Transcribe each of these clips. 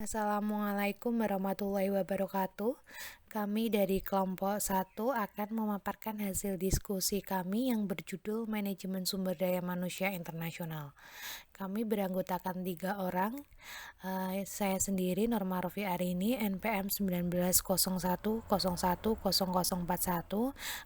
Assalamualaikum warahmatullahi wabarakatuh. Kami dari kelompok 1 akan memaparkan hasil diskusi kami yang berjudul Manajemen Sumber Daya Manusia Internasional. Kami beranggotakan 3 orang. Saya sendiri Norma Rofi Arini, NPM 1901010041,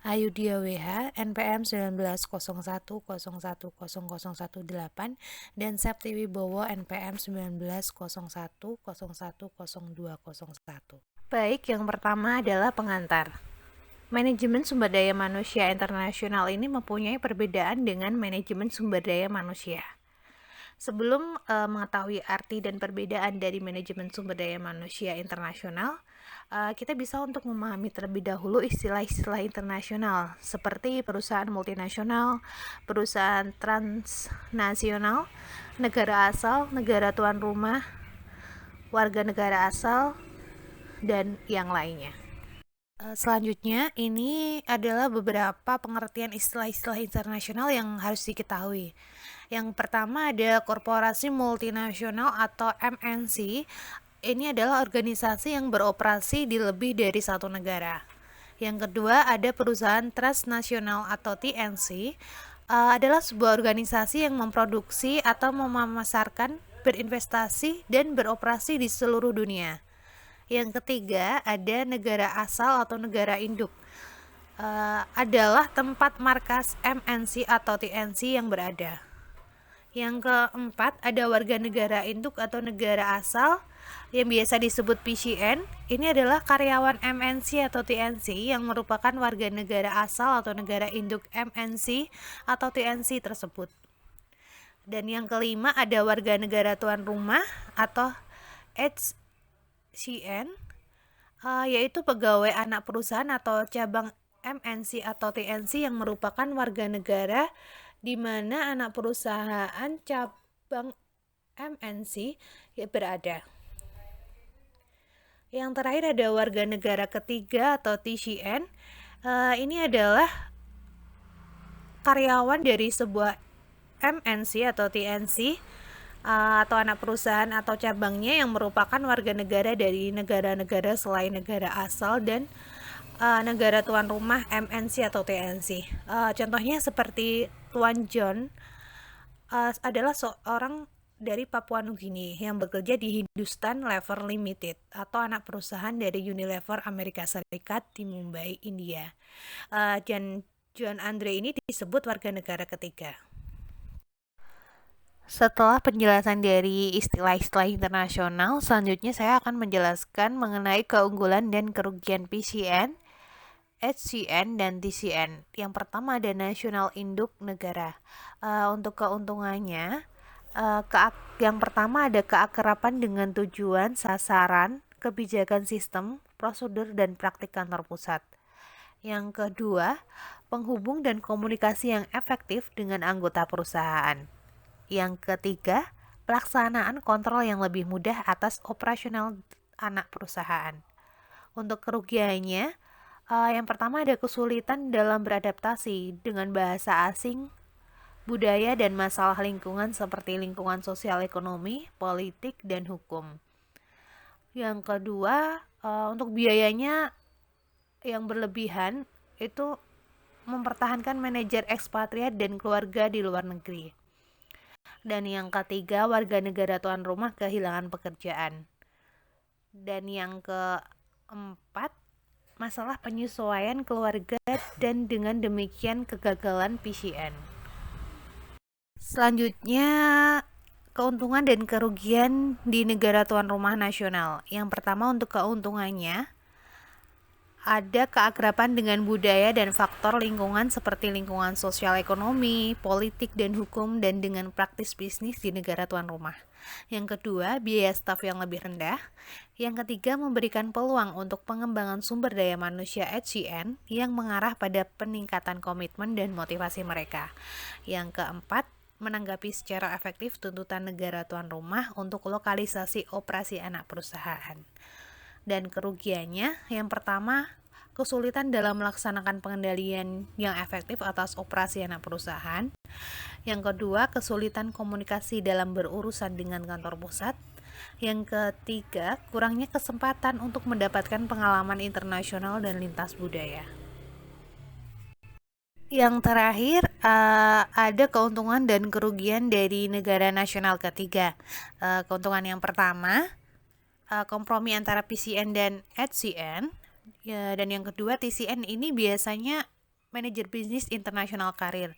Ayudhya WH, NPM 1901010018, dan Septi Wibowo, NPM 1901010201. Baik, yang pertama adalah pengantar. Manajemen sumber daya manusia internasional ini mempunyai perbedaan dengan manajemen sumber daya manusia. Sebelum mengetahui arti dan perbedaan dari manajemen sumber daya manusia internasional, kita bisa untuk memahami terlebih dahulu istilah-istilah internasional seperti perusahaan multinasional, perusahaan transnasional, negara asal, negara tuan rumah, warga negara asal, dan yang lainnya. Selanjutnya, ini adalah beberapa pengertian istilah-istilah internasional yang harus diketahui. Yang pertama ada korporasi multinasional atau MNC. Ini adalah organisasi yang beroperasi di lebih dari satu negara. Yang kedua ada perusahaan transnasional atau TNC. Adalah sebuah organisasi yang memproduksi atau memasarkan, berinvestasi, dan beroperasi di seluruh dunia. Yang ketiga ada negara asal atau negara induk. Adalah tempat markas MNC atau TNC yang berada. Yang keempat ada warga negara induk atau negara asal yang biasa disebut PCN. Ini adalah karyawan MNC atau TNC yang merupakan warga negara asal atau negara induk MNC atau TNC tersebut. Dan yang kelima ada warga negara tuan rumah atau HCN, yaitu pegawai anak perusahaan atau cabang MNC atau TNC yang merupakan warga negara di mana anak perusahaan cabang MNC berada. Yang terakhir ada warga negara ketiga atau TCN. Ini adalah karyawan dari sebuah MNC atau TNC atau anak perusahaan atau cabangnya yang merupakan warga negara dari negara-negara selain negara asal dan negara tuan rumah MNC atau TNC. Contohnya seperti Tuan John adalah seorang dari Papua Nugini yang bekerja di Hindustan Lever Limited atau anak perusahaan dari Unilever Amerika Serikat di Mumbai, India. Dan John Andre ini disebut warga negara ketiga. Setelah penjelasan dari istilah-istilah internasional, selanjutnya saya akan menjelaskan mengenai keunggulan dan kerugian PCN, HCN, dan TCN. Yang pertama ada nasional induk negara. Untuk keuntungannya, yang pertama ada keakraban dengan tujuan, sasaran, kebijakan sistem, prosedur, dan praktik kantor pusat. Yang kedua, penghubung dan komunikasi yang efektif dengan anggota perusahaan. Yang ketiga, pelaksanaan kontrol yang lebih mudah atas operasional anak perusahaan. Untuk kerugiannya, yang pertama ada kesulitan dalam beradaptasi dengan bahasa asing, budaya, dan masalah lingkungan seperti lingkungan sosial ekonomi, politik, dan hukum. Yang kedua, untuk biayanya yang berlebihan itu mempertahankan manajer ekspatriat dan keluarga di luar negeri. Dan yang ketiga, warga negara tuan rumah kehilangan pekerjaan. Dan yang keempat, masalah penyesuaian keluarga dan dengan demikian kegagalan PCN. Selanjutnya, keuntungan dan kerugian di negara tuan rumah nasional. Yang pertama untuk keuntungannya, ada keakraban dengan budaya dan faktor lingkungan seperti lingkungan sosial ekonomi, politik, dan hukum, dan dengan praktis bisnis di negara tuan rumah. Yang kedua, biaya staf yang lebih rendah. Yang ketiga, memberikan peluang untuk pengembangan sumber daya manusia HCN yang mengarah pada peningkatan komitmen dan motivasi mereka. Yang keempat, menanggapi secara efektif tuntutan negara tuan rumah untuk lokalisasi operasi anak perusahaan. Dan kerugiannya, yang pertama, kesulitan dalam melaksanakan pengendalian yang efektif atas operasi anak perusahaan. Yang kedua, kesulitan komunikasi dalam berurusan dengan kantor pusat. Yang ketiga, kurangnya kesempatan untuk mendapatkan pengalaman internasional dan lintas budaya. Yang terakhir, ada keuntungan dan kerugian dari negara nasional ketiga. Keuntungan yang pertama, kompromi antara PCN dan HCN. Ya, dan yang kedua, TCN ini biasanya manajer bisnis internasional karir.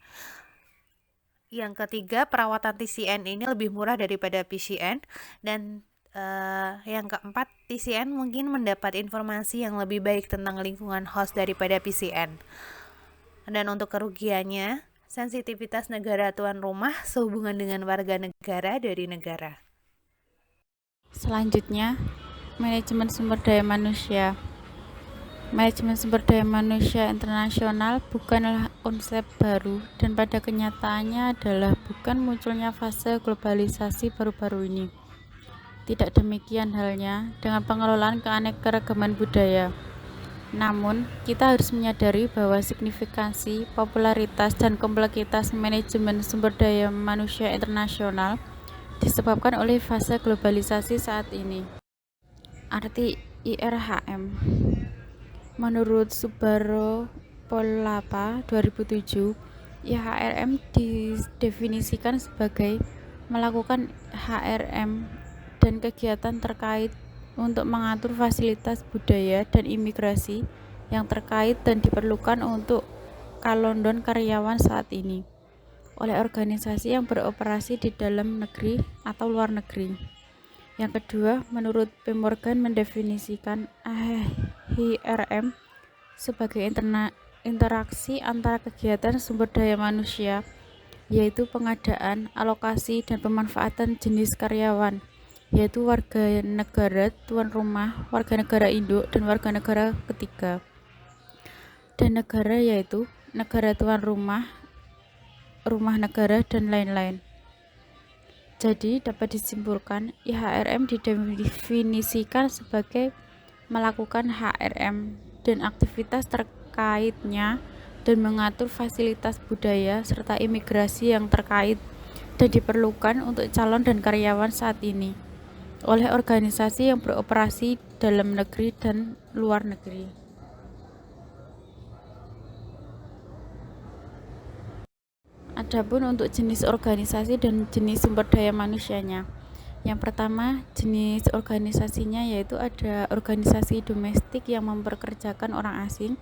Yang ketiga, perawatan TCN ini lebih murah daripada PCN. Dan yang keempat, TCN mungkin mendapat informasi yang lebih baik tentang lingkungan host daripada PCN. Dan untuk kerugiannya, sensitivitas negara tuan rumah sehubungan dengan warga negara dari negara. Selanjutnya, manajemen sumber daya manusia. Manajemen sumber daya manusia internasional bukanlah konsep baru dan pada kenyataannya adalah bukan munculnya fase globalisasi baru-baru ini. Tidak demikian halnya dengan pengelolaan keanekaragaman budaya. Namun, kita harus menyadari bahwa signifikansi, popularitas, dan kompleksitas manajemen sumber daya manusia internasional disebabkan oleh fase globalisasi saat ini. Arti IRHM. Menurut Subaro Pollapa 2007, IHRM didefinisikan sebagai melakukan HRM dan kegiatan terkait untuk mengatur fasilitas budaya dan imigrasi yang terkait dan diperlukan untuk kalondon karyawan saat ini oleh organisasi yang beroperasi di dalam negeri atau luar negeri. Yang kedua, menurut P. Morgan mendefinisikan HRM sebagai interaksi antara kegiatan sumber daya manusia, yaitu pengadaan, alokasi, dan pemanfaatan jenis karyawan, yaitu warga negara tuan rumah, warga negara induk, dan warga negara ketiga. Dan negara yaitu negara tuan rumah, rumah negara, dan lain-lain. Jadi dapat disimpulkan, IHRM didefinisikan sebagai melakukan HRM dan aktivitas terkaitnya dan mengatur fasilitas budaya serta imigrasi yang terkait dan diperlukan untuk calon dan karyawan saat ini oleh organisasi yang beroperasi dalam negeri dan luar negeri. Adapun untuk jenis organisasi dan jenis sumber daya manusianya. Yang pertama, jenis organisasinya yaitu ada organisasi domestik yang mempekerjakan orang asing.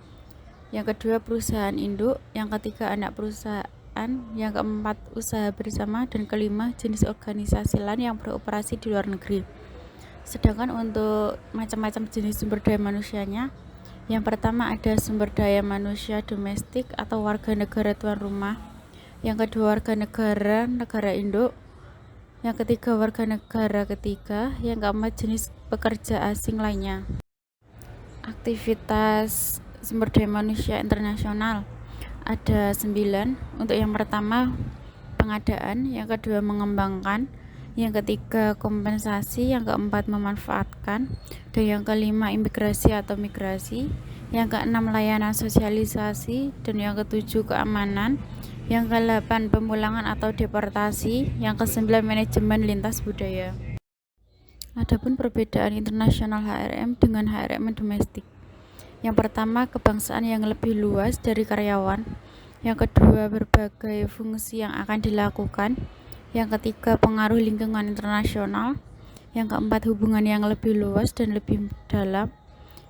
Yang kedua, perusahaan induk. Yang ketiga, anak perusahaan. Yang keempat, usaha bersama. Dan kelima, jenis organisasi lain yang beroperasi di luar negeri. Sedangkan untuk macam-macam jenis sumber daya manusianya, yang pertama ada sumber daya manusia domestik atau warga negara tuan rumah. Yang kedua, warga negara induk. Yang ketiga, warga negara ketiga. Yang keempat, jenis pekerja asing lainnya. Aktivitas sumber daya manusia internasional ada 9. Untuk yang pertama, pengadaan. Yang kedua, mengembangkan. Yang ketiga, kompensasi. Yang keempat, memanfaatkan. Dan yang kelima, imigrasi atau migrasi. Yang keenam, layanan sosialisasi. Dan yang ketujuh, keamanan. Yang ke-8, pemulangan atau deportasi. Yang ke-9, manajemen lintas budaya. Adapun perbedaan internasional HRM dengan HRM domestik. Yang pertama, kebangsaan yang lebih luas dari karyawan. Yang kedua, berbagai fungsi yang akan dilakukan. Yang ketiga, pengaruh lingkungan internasional. Yang keempat, hubungan yang lebih luas dan lebih dalam.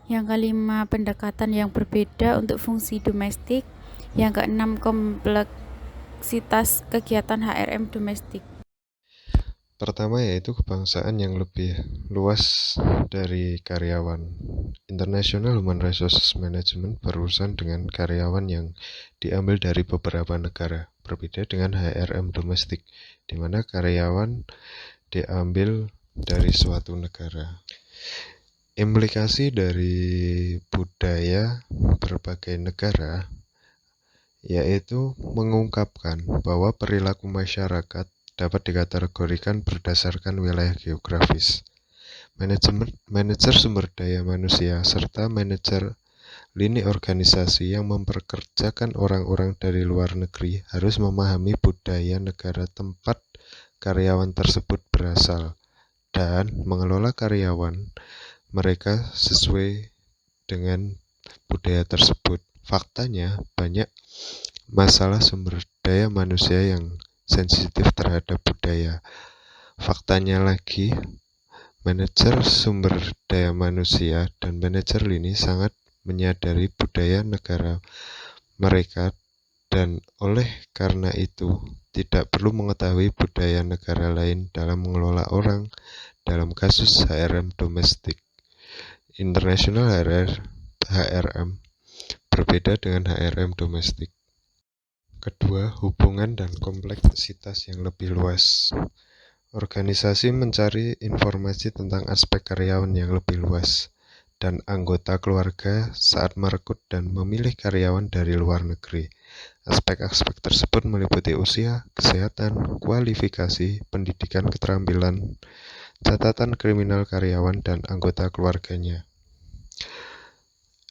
Yang kelima, pendekatan yang berbeda untuk fungsi domestik. Yang keenam, kompleksitas kegiatan HRM domestik. Pertama yaitu kebangsaan yang lebih luas dari karyawan. International Human Resources Management berurusan dengan karyawan yang diambil dari beberapa negara, berbeda dengan HRM domestik, di mana karyawan diambil dari suatu negara. Implikasi dari budaya berbagai negara yaitu mengungkapkan bahwa perilaku masyarakat dapat dikategorikan berdasarkan wilayah geografis. Manajer sumber daya manusia serta manajer lini organisasi yang mempekerjakan orang-orang dari luar negeri harus memahami budaya negara tempat karyawan tersebut berasal dan mengelola karyawan mereka sesuai dengan budaya tersebut. Faktanya, banyak masalah sumber daya manusia yang sensitif terhadap budaya. Faktanya lagi, manajer sumber daya manusia dan manajer lini sangat menyadari budaya negara mereka dan oleh karena itu tidak perlu mengetahui budaya negara lain dalam mengelola orang dalam kasus HRM domestik. International HRM berbeda dengan HRM domestik. Kedua, hubungan dan kompleksitas yang lebih luas. Organisasi mencari informasi tentang aspek karyawan yang lebih luas dan anggota keluarga saat merekrut dan memilih karyawan dari luar negeri. Aspek-aspek tersebut meliputi usia, kesehatan, kualifikasi, pendidikan, keterampilan, catatan kriminal karyawan, dan anggota keluarganya.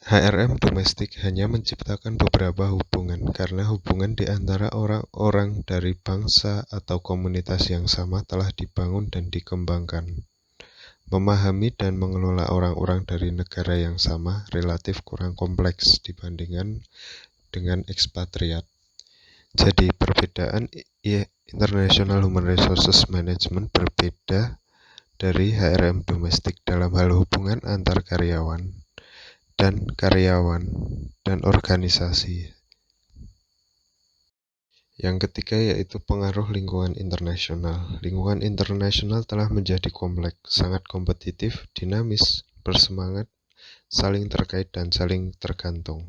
HRM domestik hanya menciptakan beberapa hubungan karena hubungan di antara orang-orang dari bangsa atau komunitas yang sama telah dibangun dan dikembangkan. Memahami dan mengelola orang-orang dari negara yang sama relatif kurang kompleks dibandingkan dengan ekspatriat. Jadi perbedaan International Human Resources Management berbeda dari HRM domestik dalam hal hubungan antar karyawan dan organisasi. Yang ketiga yaitu pengaruh lingkungan internasional. Lingkungan internasional telah menjadi kompleks, sangat kompetitif, dinamis, bersemangat, saling terkait dan saling tergantung.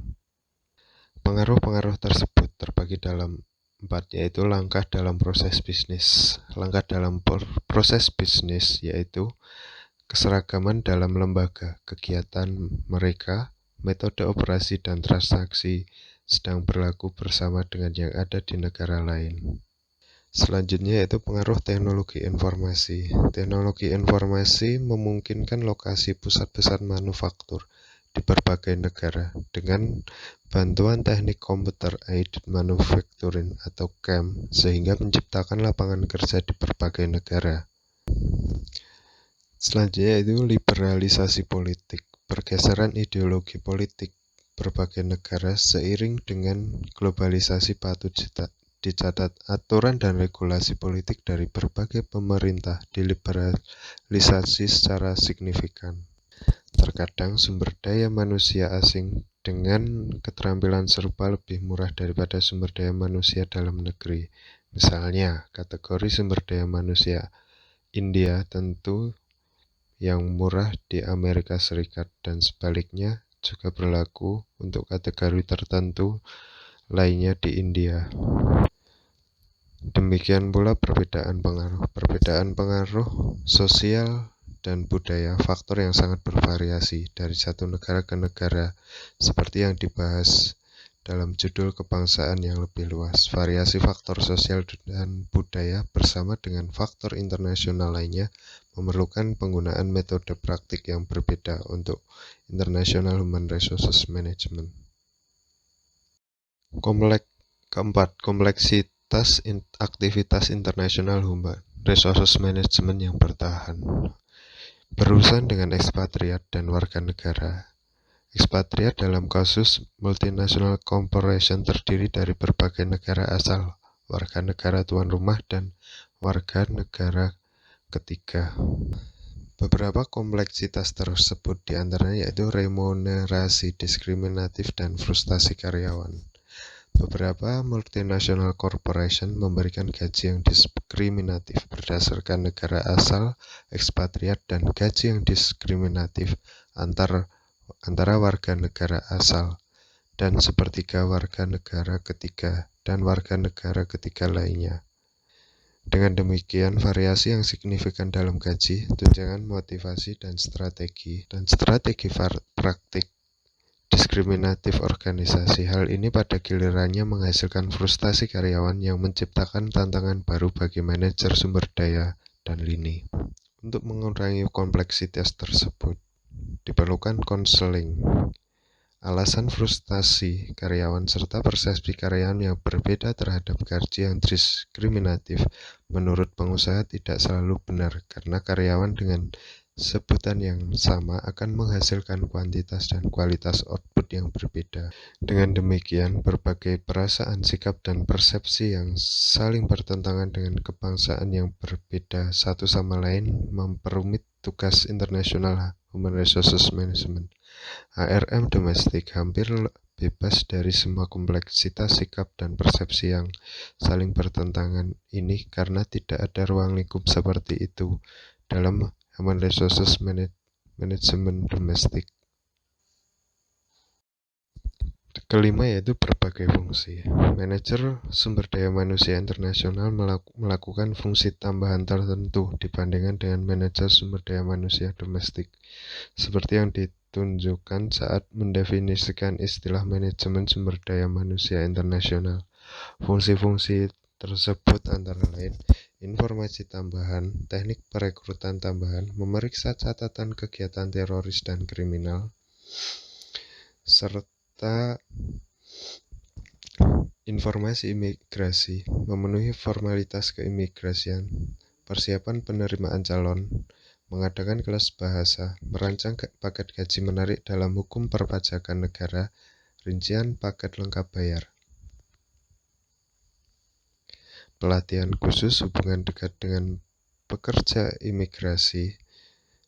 Pengaruh-pengaruh tersebut terbagi dalam 4, yaitu langkah dalam proses bisnis. Langkah dalam proses bisnis yaitu keseragaman dalam lembaga, kegiatan mereka, metode operasi dan transaksi sedang berlaku bersama dengan yang ada di negara lain. Selanjutnya yaitu pengaruh teknologi informasi. Teknologi informasi memungkinkan lokasi pusat-pusat manufaktur di berbagai negara dengan bantuan teknik Computer Aided Manufacturing atau CAM sehingga menciptakan lapangan kerja di berbagai negara. Selanjutnya yaitu liberalisasi politik, pergeseran ideologi politik berbagai negara seiring dengan globalisasi patut dicatat aturan dan regulasi politik dari berbagai pemerintah diliberalisasi secara signifikan. Terkadang sumber daya manusia asing dengan keterampilan serupa lebih murah daripada sumber daya manusia dalam negeri. Misalnya, kategori sumber daya manusia India tentu yang murah di Amerika Serikat dan sebaliknya juga berlaku untuk kategori tertentu lainnya di India. Demikian pula perbedaan pengaruh sosial dan budaya, faktor yang sangat bervariasi dari satu negara ke negara seperti yang dibahas dalam judul kebangsaan yang lebih luas. Variasi faktor sosial dan budaya bersama dengan faktor internasional lainnya memerlukan penggunaan metode praktik yang berbeda untuk International Human Resources Management. Keempat, kompleksitas aktivitas International Human Resources Management yang bertahan. Berurusan dengan ekspatriat dan warga negara. Ekspatriat dalam kasus multinational corporation terdiri dari berbagai negara asal, warga negara tuan rumah, dan warga negara ketiga. Beberapa kompleksitas tersebut diantaranya yaitu remunerasi diskriminatif dan frustasi karyawan. Beberapa multinational corporation memberikan gaji yang diskriminatif berdasarkan negara asal, ekspatriat, dan gaji yang diskriminatif antara warga negara asal dan sepertiga warga negara ketiga dan warga negara ketiga lainnya. Dengan demikian, variasi yang signifikan dalam gaji, tunjangan, motivasi, dan strategi praktik diskriminatif organisasi. Hal ini pada gilirannya menghasilkan frustasi karyawan yang menciptakan tantangan baru bagi manajer sumber daya dan lini. Untuk mengurangi kompleksitas tersebut, diperlukan konseling Alasan frustasi karyawan serta persepsi karyawan yang berbeda terhadap gaji yang diskriminatif menurut pengusaha tidak selalu benar karena karyawan dengan sebutan yang sama akan menghasilkan kuantitas dan kualitas output yang berbeda. Dengan demikian, berbagai perasaan, sikap, dan persepsi yang saling bertentangan dengan kebangsaan yang berbeda satu sama lain memperumit tugas internasional Human Resources Management. HRM domestik hampir bebas dari semua kompleksitas sikap dan persepsi yang saling bertentangan ini karena tidak ada ruang lingkup seperti itu dalam Human Resources Management domestik. Kelima yaitu berbagai fungsi. Manajer sumber daya manusia internasional melakukan fungsi tambahan tertentu dibandingkan dengan manajer sumber daya manusia domestik, seperti yang ditunjukkan saat mendefinisikan istilah manajemen sumber daya manusia internasional. Fungsi-fungsi tersebut antara lain informasi tambahan, teknik perekrutan tambahan, memeriksa catatan kegiatan teroris dan kriminal, serta informasi imigrasi, memenuhi formalitas keimigrasian, persiapan penerimaan calon, mengadakan kelas bahasa, merancang paket gaji menarik dalam hukum perpajakan negara, rincian paket lengkap bayar, pelatihan khusus hubungan dekat dengan pekerja imigrasi,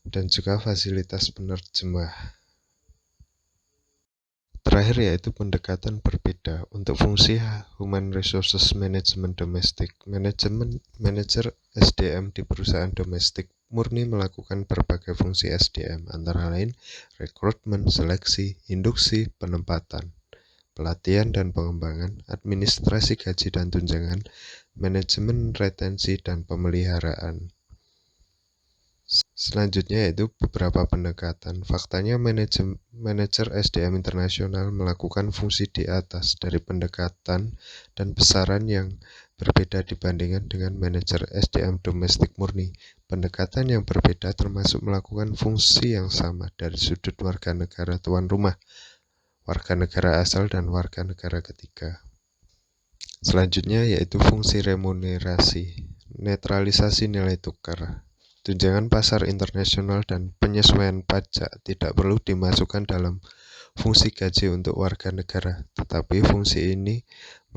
dan juga fasilitas penerjemah. Terakhir yaitu pendekatan berbeda untuk fungsi Human Resources Management domestik. Manajer SDM di perusahaan domestik murni melakukan berbagai fungsi SDM, antara lain rekrutmen, seleksi, induksi, penempatan, pelatihan dan pengembangan, administrasi gaji dan tunjangan, manajemen retensi dan pemeliharaan. Selanjutnya yaitu beberapa pendekatan. Faktanya manajer SDM internasional melakukan fungsi di atas dari pendekatan dan besaran yang berbeda dibandingkan dengan manajer SDM domestik murni. Pendekatan yang berbeda termasuk melakukan fungsi yang sama dari sudut warga negara tuan rumah, warga negara asal, dan warga negara ketiga. Selanjutnya yaitu fungsi remunerasi, netralisasi nilai tukar. Tunjangan pasar internasional dan penyesuaian pajak tidak perlu dimasukkan dalam fungsi gaji untuk warga negara, tetapi fungsi ini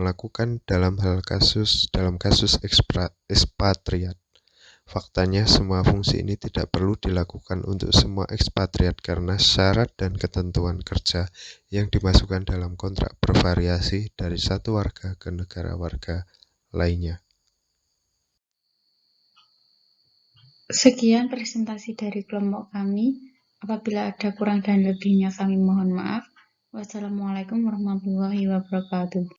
melakukan dalam kasus ekspatriat. Faktanya, semua fungsi ini tidak perlu dilakukan untuk semua ekspatriat karena syarat dan ketentuan kerja yang dimasukkan dalam kontrak bervariasi dari satu warga ke negara warga lainnya. Sekian presentasi dari kelompok kami. Apabila ada kurang dan lebihnya kami mohon maaf. Wassalamualaikum warahmatullahi wabarakatuh.